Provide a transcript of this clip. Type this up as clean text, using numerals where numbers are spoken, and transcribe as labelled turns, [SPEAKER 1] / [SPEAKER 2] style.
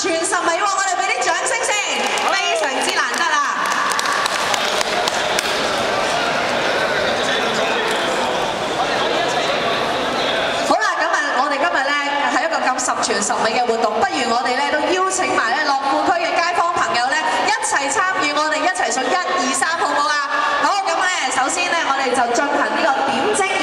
[SPEAKER 1] 全10米喎，我哋俾啲掌聲先，非常之難得啊！好啦，咁啊，我哋今日咧係一個咁十全十美嘅活動，不如我哋咧都邀請埋咧樂富區嘅街坊朋友咧一齊參與，我哋一齊數1、2、3，好唔好啊？好，咁咧首先咧我哋就進行呢個點睛